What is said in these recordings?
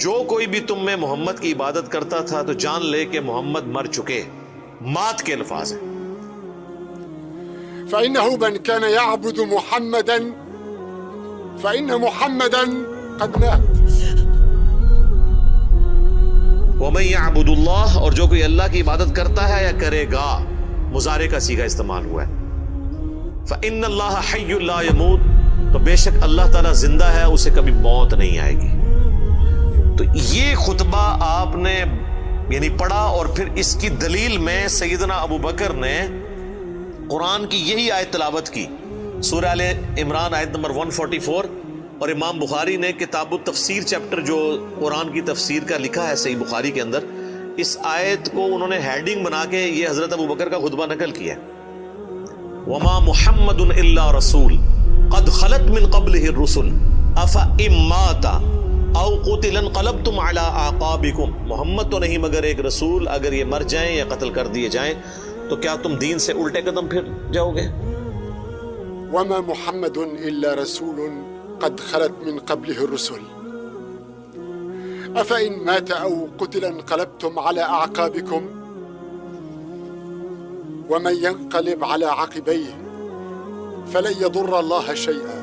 جو کوئی بھی تم میں محمد کی عبادت کرتا تھا تو جان لے کہ محمد مر چکے. مات کے الفاظ ہیں. فإنه من كان يعبد محمدا فإن محمدا قد مات. وَمَن يَعْبُدُ اللَّهَ، اور جو کوئی اللہ کی عبادت کرتا ہے یا کرے گا، مضارع کا صیغہ استعمال ہوا ہے. فَإِنَّ اللَّهَ حَيٌّ لَا يَمُوتُ، تو بے شک اللہ تعالیٰ زندہ ہے، اسے کبھی موت نہیں آئے گی. تو یہ خطبہ آپ نے یعنی پڑھا، اور پھر اس کی دلیل میں سیدنا ابو بکر نے قرآن کی یہی آیت تلاوت کی، سورہ آل عمران آیت نمبر 144. اور امام بخاری نے کتاب التفسیر چیپٹر جو قرآن کی تفسیر کا لکھا ہے صحیح بخاری کے اندر، اس آیت کو انہوں نے ہیڈنگ بنا کے یہ حضرت ابو بکر کا خطبہ نقل کیا. وما محمد الا رسول قد خلت من قبله الرسل افئن مات او قتل انقلبتم على اعقابكم. محمد تو نہیں مگر ایک رسول، اگر یہ مر جائیں یا قتل کر دیے جائیں تو کیا تم دین سے الٹے قدم پھر جاؤ گے؟ وما محمد إلا رسول قد خلت من قبله الرسل أفإن مات أو قتل انقلبتم على أعقابكم ومن ينقلب على عقبيه فلن يضر الله شيئا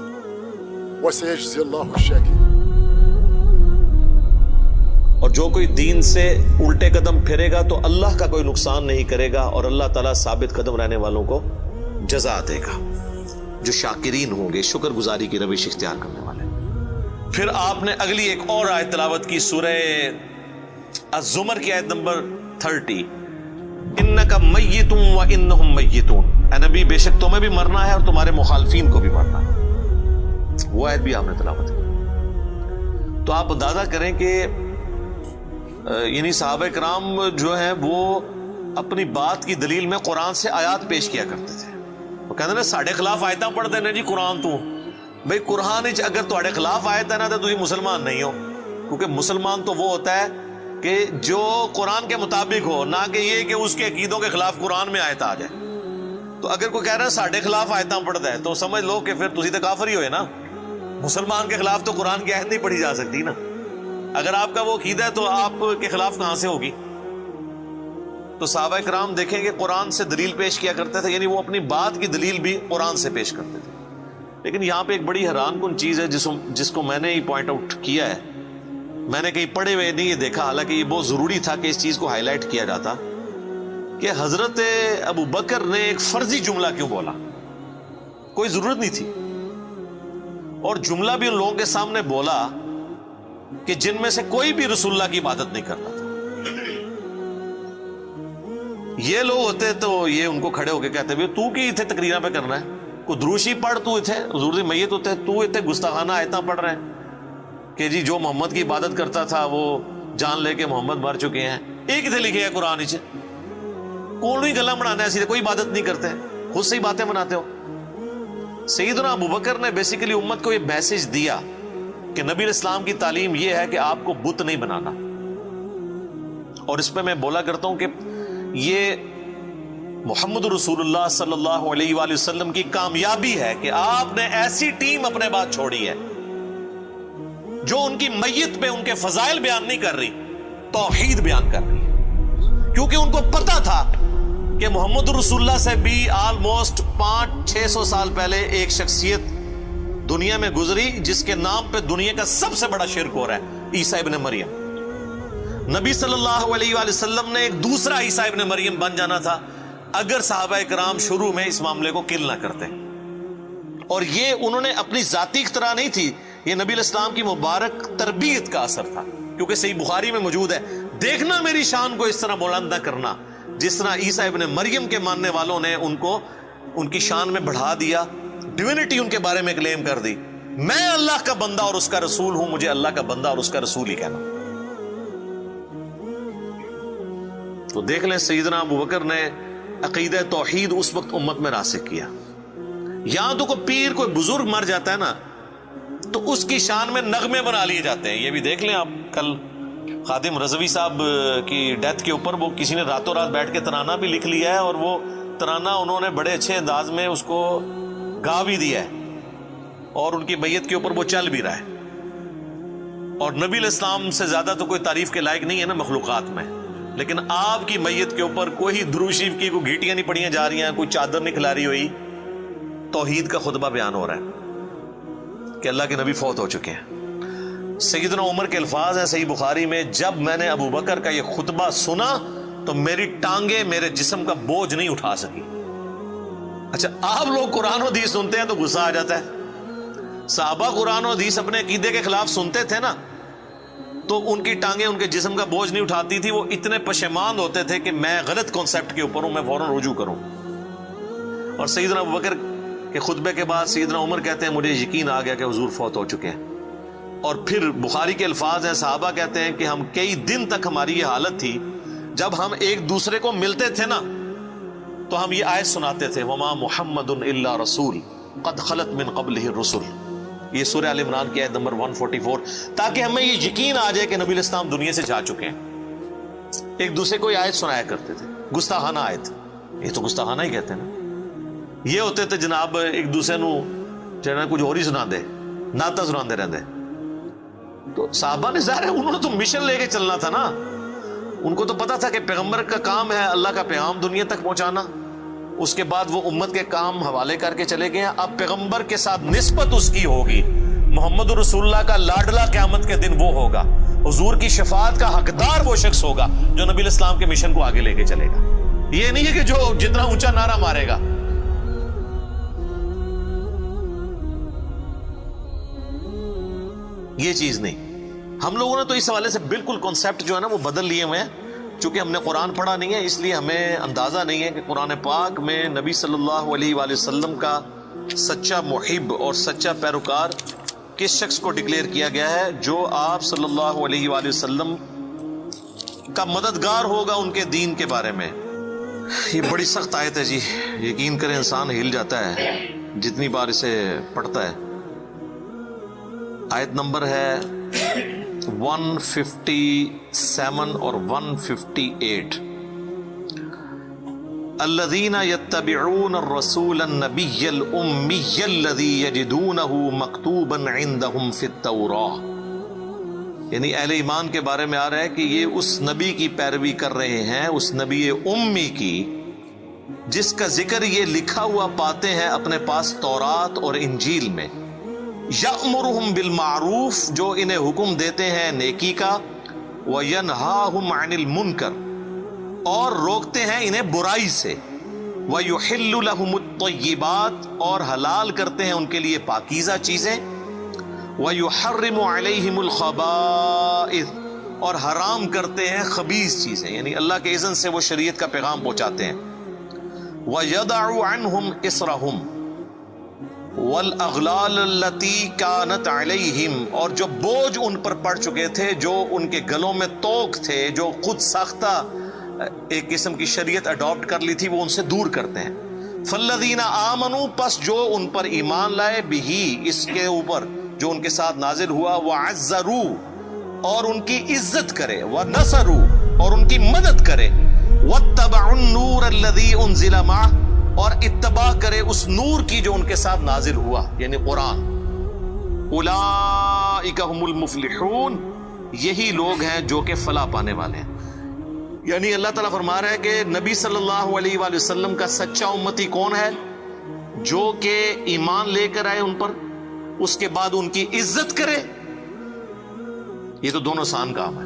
وسيجزي الله الشاكرين. اور جو کوئی دین سے الٹے قدم پھرے گا تو اللہ کا کوئی نقصان نہیں کرے گا، اور اللہ تعالیٰ ثابت قدم رہنے والوں کو جزا دے گا، جو شاکرین ہوں گے، شکر گزاری کی روش اختیار کرنے والے. پھر آپ نے اگلی ایک اور آیت تلاوت کی، سورہ الزمر کی آیت نمبر 30. انک میت وانہم میتون، اے نبی بے شک تمہیں بھی مرنا ہے اور تمہارے مخالفین کو بھی مرنا ہے. وہ آیت بھی آپ نے تلاوت کی. تو آپ اندازہ کریں کہ یعنی صحابہ کرام جو ہیں وہ اپنی بات کی دلیل میں قرآن سے آیات پیش کیا کرتے تھے. وہ کہتے ہیں نا ساڑھے خلاف آیتاں پڑھ دینے جی قرآن تو بھئی قرآن اگر تھوڑے خلاف آیت ہے نا تو تھی مسلمان نہیں ہو، کیونکہ مسلمان تو وہ ہوتا ہے کہ جو قرآن کے مطابق ہو، نہ کہ یہ کہ اس کے عقیدوں کے خلاف قرآن میں آیت آ جائے. تو اگر کوئی کہہ رہا ہے ساڑھے خلاف آیتاں پڑھتا ہے تو سمجھ لو کہ پھر تسی تو کافر ہی ہوئے نا. مسلمان کے خلاف تو قرآن کی آیت نہیں پڑھی جا سکتی نا. اگر آپ کا وہ عقیدہ ہے تو آپ کے خلاف کہاں سے ہوگی؟ تو صحابہ کرام دیکھیں کہ قرآن سے دلیل پیش کیا کرتے تھے، یعنی وہ اپنی بات کی دلیل بھی قرآن سے پیش کرتے تھے. لیکن یہاں پہ ایک بڑی حیران کن چیز ہے جس کو میں نے ہی پوائنٹ آؤٹ کیا ہے، میں نے کہیں پڑھے ہوئے نہیں یہ دیکھا، حالانکہ یہ بہت ضروری تھا کہ اس چیز کو ہائی لائٹ کیا جاتا، کہ حضرت ابو بکر نے ایک فرضی جملہ کیوں بولا؟ کوئی ضرورت نہیں تھی، اور جملہ بھی ان لوگوں کے سامنے بولا کہ جن میں سے کوئی بھی رسول اللہ کی عبادت نہیں کرتا تھا. یہ لوگ ہوتے تو یہ ان کو کھڑے ہو کے کہتے بھی تو کی اتنے تقریریں پہ کرنا ہے، کو دروشی پڑھ تو اتنے حضور دی میت ہوتے تو اتنے گستاخانہ آیتاں پڑھ رہے ہیں کہ جی جو محمد کی عبادت کرتا تھا وہ جان لے کے محمد مر چکے ہیں. ایک اتنے لکھے ہے قرآن ہی کون ہی گلا بنانا ہے، سیدھے کوئی عبادت نہیں کرتے، خود سے ہی باتیں بناتے ہو. سیدنا ابو بکر نے بیسیکلی امت کو یہ میسج دیا کہ نبی علیہ السلام کی تعلیم یہ ہے کہ آپ کو بت نہیں بنانا. اور اس پہ میں بولا کرتا ہوں کہ یہ محمد رسول اللہ صلی اللہ علیہ وآلہ وسلم کی کامیابی ہے کہ آپ نے ایسی ٹیم اپنے بعد چھوڑی ہے جو ان کی میت پہ ان کے فضائل بیان نہیں کر رہی، توحید بیان کر رہی ہے. کیونکہ ان کو پتا تھا کہ محمد رسول اللہ سے بھی آلموسٹ 500-600 سال پہلے ایک شخصیت دنیا میں گزری جس کے نام پہ دنیا کا سب سے بڑا شرک ہو رہا ہے، عیسیٰ ابن مریم. نبی صلی اللہ علیہ وآلہ وسلم نے ایک دوسرا عیسیٰ ابن مریم بن جانا تھا اگر صحابہ کرام شروع میں اس معاملے کو کل نہ کرتے. اور یہ انہوں نے اپنی ذاتی اختراع نہیں تھی، یہ نبی علیہ السلام کی مبارک تربیت کا اثر تھا. کیونکہ صحیح بخاری میں موجود ہے، دیکھنا میری شان کو اس طرح بلند نہ کرنا جس طرح عیسیٰ ابن مریم کے ماننے والوں نے ان کو ان کی شان میں بڑھا دیا، ڈیوینٹی ان کے بارے میں کلیم کر دی. میں اللہ کا بندہ اور اس کا رسول ہوں، مجھے اللہ کا بندہ اور اس کا رسول ہی کہنا. تو دیکھ لیں سیدنا ابو بکر نے عقیدہ توحید اس وقت امت میں راسخ کیا. یہاں تو کوئی پیر کوئی بزرگ مر جاتا ہے نا تو اس کی شان میں نغمے بنا لیے جاتے ہیں. یہ بھی دیکھ لیں آپ، کل خادم رضوی صاحب کی ڈیتھ کے اوپر وہ کسی نے راتوں رات بیٹھ کے ترانہ بھی لکھ لیا ہے، اور وہ ترانہ انہوں نے بڑے اچھے انداز میں اس کو گا بھی دیا ہے، اور ان کی میت کے اوپر وہ چل بھی رہا ہے. اور نبی علیہ السلام سے زیادہ تو کوئی تعریف کے لائق نہیں ہے نا مخلوقات میں، لیکن آپ کی میت کے اوپر کوئی درود شریف کی کوئی گھیٹیاں نہیں پڑیاں جا رہی ہیں، کوئی چادر نہیں کھلاری ہوئی، توحید کا خطبہ بیان ہو رہا ہے کہ اللہ کے نبی فوت ہو چکے ہیں۔ سیدنا عمر کے الفاظ ہیں صحیح بخاری میں، جب میں نے ابو بکر کا یہ خطبہ سنا تو میری ٹانگیں میرے جسم کا بوجھ نہیں اٹھا سکی۔ اچھا، آپ لوگ قرآن و حدیث سنتے ہیں تو غصہ آ جاتا ہے، صحابہ قرآن و حدیث اپنے عقیدے کے خلاف سنتے تھے نا تو ان کی ٹانگیں ان کے جسم کا بوجھ نہیں اٹھاتی تھی، وہ اتنے پشیمان ہوتے تھے کہ میں غلط کانسیپٹ کے اوپر ہوں، میں فوراً رجوع کروں۔ اور سیدنا ابو بکر کے خطبے کے بعد سیدنا عمر کہتے ہیں مجھے یقین آ گیا کہ حضور فوت ہو چکے ہیں۔ اور پھر بخاری کے الفاظ ہیں، صحابہ کہتے ہیں کہ ہم کئی دن تک ہماری یہ حالت تھی، جب ہم ایک دوسرے کو ملتے تھے نا تو ہم یہ آیت سناتے تھے، وما محمد الا رسول قد خلت من قبلہ الرسل، یہ سورہ آل عمران کی آیت نمبر 144، تاکہ ہمیں یہ یقین آ جائے کہ نبی علیہ السلام دنیا سے جا چکے ہیں۔ ایک دوسرے کو یہ آیت سنایا کرتے تھے، گستاخانہ آیت، یہ تو گستاخانہ ہی کہتے ہیں نا۔ یہ ہوتے تھے جناب ایک دوسرے نو جناب کچھ اور ہی سنا دے، ناتا سنا دے رہتے، تو صحابہ نے ظاہر ہے انہوں نے تو مشن لے کے چلنا تھا نا، ان کو تو پتا تھا کہ پیغمبر کا کام ہے اللہ کا پیغام دنیا تک پہنچانا، اس کے بعد وہ امت کے کام حوالے کر کے چلے گئے ہیں۔ اب پیغمبر کے ساتھ نسبت اس کی ہوگی، محمد رسول اللہ کا لاڈلا قیامت کے دن وہ ہوگا، حضور کی شفاعت کا حقدار وہ شخص ہوگا جو نبی علیہ السلام کے مشن کو آگے لے کے چلے گا۔ یہ نہیں ہے کہ جو جتنا اونچا نعرہ مارے گا۔ یہ چیز نہیں، ہم لوگوں نے تو اس حوالے سے بالکل کانسیپٹ جو ہے نا وہ بدل لیے ہوئے ہیں، چونکہ ہم نے قرآن پڑھا نہیں ہے اس لیے ہمیں اندازہ نہیں ہے کہ قرآن پاک میں نبی صلی اللہ علیہ وآلہ وسلم کا سچا محب اور سچا پیروکار کس شخص کو ڈکلیئر کیا گیا ہے، جو آپ صلی اللہ علیہ وآلہ وسلم کا مددگار ہوگا ان کے دین کے بارے میں۔ یہ بڑی سخت آیت ہے جی، یقین کریں انسان ہل جاتا ہے جتنی بار اسے پڑھتا ہے۔ آیت نمبر ہے 157 اور 158۔ الذين يتبعون الرسول النبي الأمي الذي يجدونه مكتوبا عندهم في التوراة، یعنی اہل ایمان کے بارے میں آ رہا ہے کہ یہ اس نبی کی پیروی کر رہے ہیں، اس نبی امی کی جس کا ذکر یہ لکھا ہوا پاتے ہیں اپنے پاس تورات اور انجیل میں۔ یأمرہم بالمعروف، جو انہیں حکم دیتے ہیں نیکی کا، وینہاہم عن المنکر، اور روکتے ہیں انہیں برائی سے، ویحل لہم الطیبات، اور حلال کرتے ہیں ان کے لیے پاکیزہ چیزیں، ویحرم علیہم الخبائث، اور حرام کرتے ہیں خبیث چیزیں، یعنی اللہ کے اذن سے وہ شریعت کا پیغام پہنچاتے ہیں۔ ویضع عنہم اسرہم والاغلال التي كانت علیہم، اور جو بوجھ ان پر پڑ چکے تھے، جو ان کے گلوں میں توق تھے، جو خود ساختہ ایک قسم کی شریعت اڈاپٹ کر لی تھی، وہ ان سے دور کرتے ہیں۔ فالذین آمنوا، پس جو ان پر ایمان لائے، بہی، اس کے اوپر جو ان کے ساتھ نازل ہوا، وعزروا، اور ان کی عزت کرے، ونصروا، اور ان کی مدد کرے، واتبعوا النور الذی انزل معہ، اور اتباع کرے اس نور کی جو ان کے ساتھ نازل ہوا، یعنی قرآن۔ اولئک هم المفلحون، یہی لوگ ہیں جو کہ فلاح پانے والے ہیں۔ یعنی اللہ تعالیٰ فرما رہا ہے کہ نبی صلی اللہ علیہ وآلہ وسلم کا سچا امتی کون ہے؟ جو کہ ایمان لے کر آئے ان پر، اس کے بعد ان کی عزت کرے۔ یہ تو دونوں آسان کام ہے،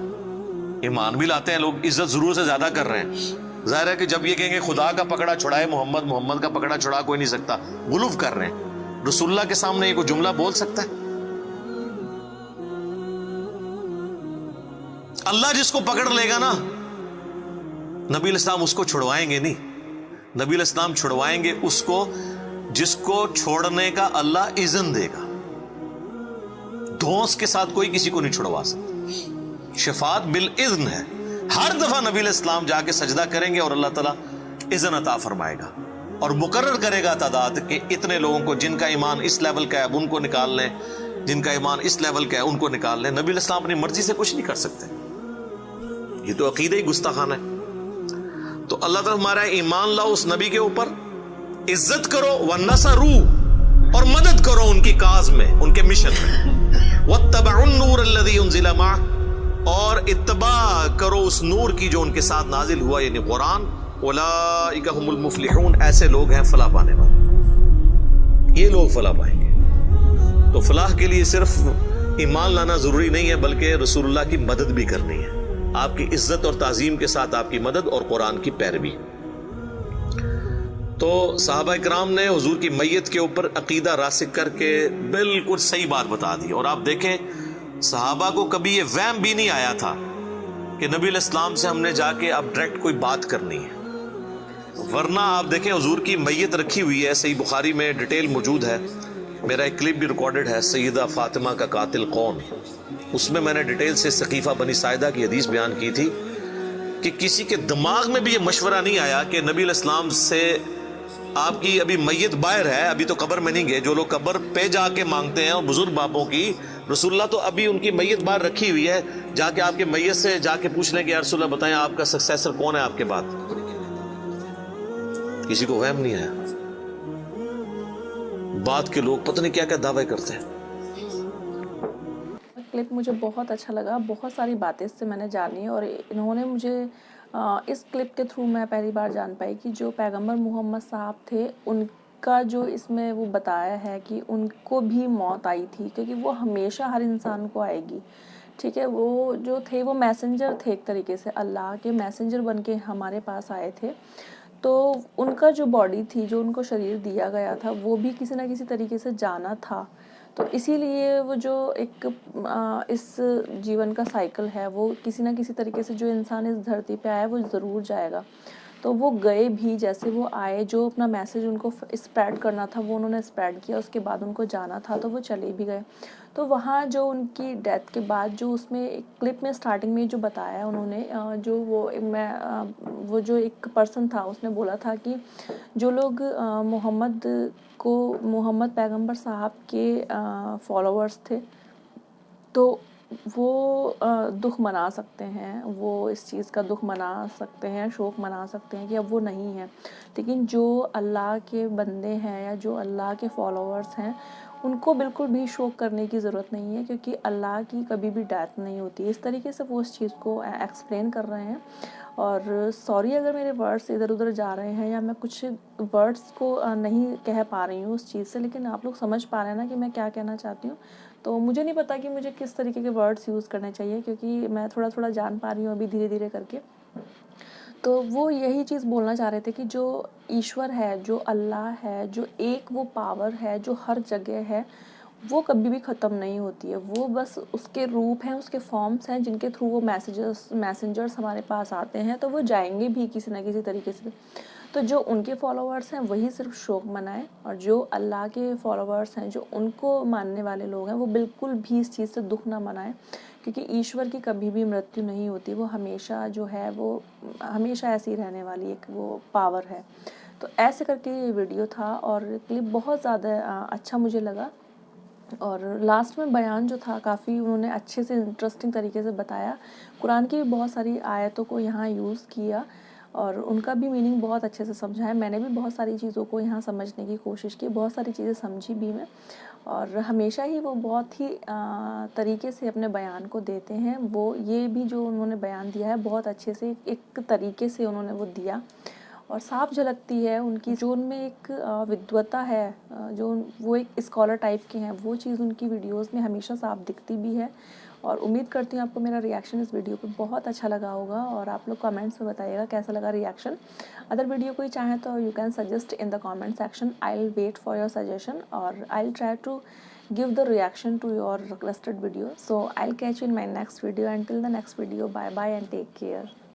ایمان بھی لاتے ہیں لوگ، عزت ضرور سے زیادہ کر رہے ہیں۔ ظاہر ہے کہ جب یہ کہیں گے خدا کا پکڑا چھڑائے محمد، محمد کا پکڑا چھڑا کوئی نہیں سکتا، غلوف کر رہے ہیں۔ رسول اللہ کے سامنے یہ کوئی جملہ بول سکتا ہے؟ اللہ جس کو پکڑ لے گا نا، نبی علیہ السلام اس کو چھڑوائیں گے نہیں، نبی علیہ السلام چھڑوائیں گے اس کو جس کو چھوڑنے کا اللہ اذن دے گا۔ دھونس کے ساتھ کوئی کسی کو نہیں چھڑوا سکتا، شفاعت بالاذن ہے۔ ہر دفعہ نبی علیہ السلام جا کے سجدہ کریں گے اور اللہ تعالیٰ اذن عطا فرمائے گا اور مقرر کرے گا تعداد کہ اتنے لوگوں کو جن کا ایمان اس لیول کا ہے اب ان کو نکال لیں، جن کا ایمان اس لیول کا ہے ان کو نکال لیں۔ نبی علیہ السلام اپنی مرضی سے کچھ نہیں کر سکتے، یہ تو عقیدہ ہی گستاخانہ ہے۔ تو اللہ تعالیٰ ہمارا ایمان لاؤ اس نبی کے اوپر، عزت کرو، ونصروا، اور مدد کرو ان کی کاز میں، ان کے مشن میں. واتبعوا النور الذی انزل معه، اور اتباع کرو اس نور کی جو ان کے ساتھ نازل ہوا، یعنی قرآن. اولئک هم المفلحون، ایسے لوگ ہیں فلاح پانے والے، یہ لوگ فلاح پائیں گے. تو فلاح کے لیے صرف ایمان لانا ضروری نہیں ہے، بلکہ رسول اللہ کی مدد بھی کرنی ہے، آپ کی عزت اور تعظیم کے ساتھ آپ کی مدد اور قرآن کی پیروی. تو صحابہ کرام نے حضور کی میت کے اوپر عقیدہ راسخ کر کے بالکل صحیح بات بتا دی. اور آپ دیکھیں صحابہ کو کبھی یہ وہم بھی نہیں آیا تھا کہ نبی علیہ السلام سے ہم نے جا کے اب ڈائریکٹ کوئی بات کرنی ہے. ورنہ آپ دیکھیں حضور کی میت رکھی ہوئی ہے، صحیح بخاری میں ڈیٹیل موجود ہے، میرا ایک کلپ بھی ریکارڈڈ ہے، سیدہ فاطمہ کا قاتل کون. اس میں نے ڈیٹیل سے سقیفہ بنی ساعدہ کی حدیث بیان کی تھی کہ کسی کے دماغ میں بھی یہ مشورہ نہیں آیا کہ نبی علیہ السلام سے آپ کی ابھی میت باہر ہے، ابھی تو قبر میں نہیں گئے. جو لوگ قبر پہ جا کے مانگتے ہیں اور بزرگ باپوں کی، رسول اللہ تو ابھی ان کی میت باہر رکھی ہوئی ہے، جا کے آپ کے میت سے جا کے پوچھ لیں کہ یا رسول اللہ بتائیں آپ کا سکسیسر کون ہے آپ کے بعد. کسی کو وہم نہیں آیا. بعد کے لوگ پتہ نہیں کیا کیا دعوے کرتے ہیں. کلپ مجھے بہت اچھا لگا، بہت ساری باتیں اس سے میں نے جانی، اور انہوں نے مجھے اس کلپ کے تھرو میں پہلی بار جان پائی کہ جو پیغمبر محمد صاحب تھے ان کا جو اس میں وہ بتایا ہے کہ ان کو بھی موت آئی تھی، کیونکہ وہ ہمیشہ ہر انسان کو آئے گی. ٹھیک ہے، وہ جو تھے وہ میسنجر تھے، ایک طریقے سے اللہ کے میسنجر بن کے ہمارے پاس آئے تھے. تو ان کا جو باڈی تھی، جو ان کو شریر دیا گیا تھا، وہ بھی کسی نہ کسی طریقے سے جانا تھا. تو اسی لیے وہ جو ایک اس جیون کا سائیکل ہے، وہ کسی نہ کسی طریقے سے جو انسان اس دھرتی پہ آیا وہ ضرور جائے گا. تو وہ گئے بھی، جیسے وہ آئے، جو اپنا میسج ان کو اسپریڈ کرنا تھا وہ انہوں نے اسپریڈ کیا، اس کے بعد ان کو جانا تھا تو وہ چلے بھی گئے. تو وہاں جو ان کی ڈیتھ کے بعد جو اس میں ایک کلپ میں اسٹارٹنگ میں جو بتایا انہوں نے، جو وہ جو ایک پرسن تھا اس نے بولا تھا کہ جو لوگ محمد پیغمبر صاحب کے فالوورز تھے تو وہ دکھ منا سکتے ہیں، وہ اس چیز کا دکھ منا سکتے ہیں، شوق منا سکتے ہیں کہ اب وہ نہیں ہیں. لیکن جو اللہ کے بندے ہیں یا جو اللہ کے فالوورز ہیں ان کو بالکل بھی شوق کرنے کی ضرورت نہیں ہے، کیونکہ اللہ کی کبھی بھی ڈیتھ نہیں ہوتی. اس طریقے سے وہ اس چیز کو ایکسپلین کر رہے ہیں. اور سوری اگر میرے ورڈز ادھر ادھر جا رہے ہیں یا میں کچھ ورڈز کو نہیں کہہ پا رہی ہوں اس چیز سے، لیکن آپ لوگ سمجھ پا رہے ہیں نا کہ میں کیا کہنا چاہتی ہوں. تو مجھے نہیں پتا کہ مجھے کس طریقے کے ورڈز یوز کرنے چاہیے، کیونکہ میں تھوڑا تھوڑا جان پا رہی ہوں ابھی دھیرے دھیرے کر کے. تو وہ یہی چیز بولنا چاہ رہے تھے کہ جو ایشور ہے، جو اللہ ہے، جو ایک وہ پاور ہے جو ہر جگہ ہے، وہ کبھی بھی ختم نہیں ہوتی ہے. وہ بس اس کے روپ ہیں، اس کے فارمز ہیں جن کے تھرو وہ میسنجرز ہمارے پاس آتے ہیں، تو وہ جائیں گے بھی کسی نہ کسی طریقے سے. تو جو ان کے فالوورز ہیں وہی صرف شوق منائیں، اور جو اللہ کے فالوورز ہیں، جو ان کو ماننے والے لوگ ہیں، وہ بالکل بھی اس چیز سے دکھ نہ منائیں، کیونکہ ایشور کی کبھی بھی مرتیو نہیں ہوتی. وہ ہمیشہ جو ہے وہ ہمیشہ ایسی رہنے والی ایک وہ پاور ہے. تو ایسے کر کے یہ ویڈیو تھا، اور کلپ بہت زیادہ اچھا مجھے لگا. اور لاسٹ میں بیان جو تھا کافی انہوں نے اچھے سے انٹرسٹنگ طریقے سے بتایا. قرآن کی بھی بہت ساری آیتوں کو یہاں یوز کیا اور ان کا بھی میننگ بہت اچھے سے سمجھا ہے. میں نے بھی بہت ساری چیزوں کو یہاں سمجھنے کی کوشش کی، بہت ساری چیزیں سمجھی بھی میں. اور ہمیشہ ہی وہ بہت ہی طریقے سے اپنے بیان کو دیتے ہیں. وہ یہ بھی جو انہوں نے بیان دیا ہے بہت اچھے سے ایک طریقے سے انہوں نے وہ دیا، اور صاف جھلکتی ہے ان کی جو ان میں ایک ودوتا ہے، جو وہ ایک اسکالر ٹائپ کے ہیں، وہ چیز ان کی ویڈیوز میں ہمیشہ صاف دکھتی بھی ہے. اور امید کرتی ہوں آپ کو میرا ریاکشن اس ویڈیو پہ بہت اچھا لگا ہوگا، اور آپ لوگ کامنٹس میں بتائیے گا کیسا لگا ریاکشن. ادر ویڈیو کوئی چاہیں تو you can suggest in the comment section. I will wait for your suggestion اور I will try to give the reaction to your requested video. So I'll catch you in my next video. Until the next video, bye bye and take care.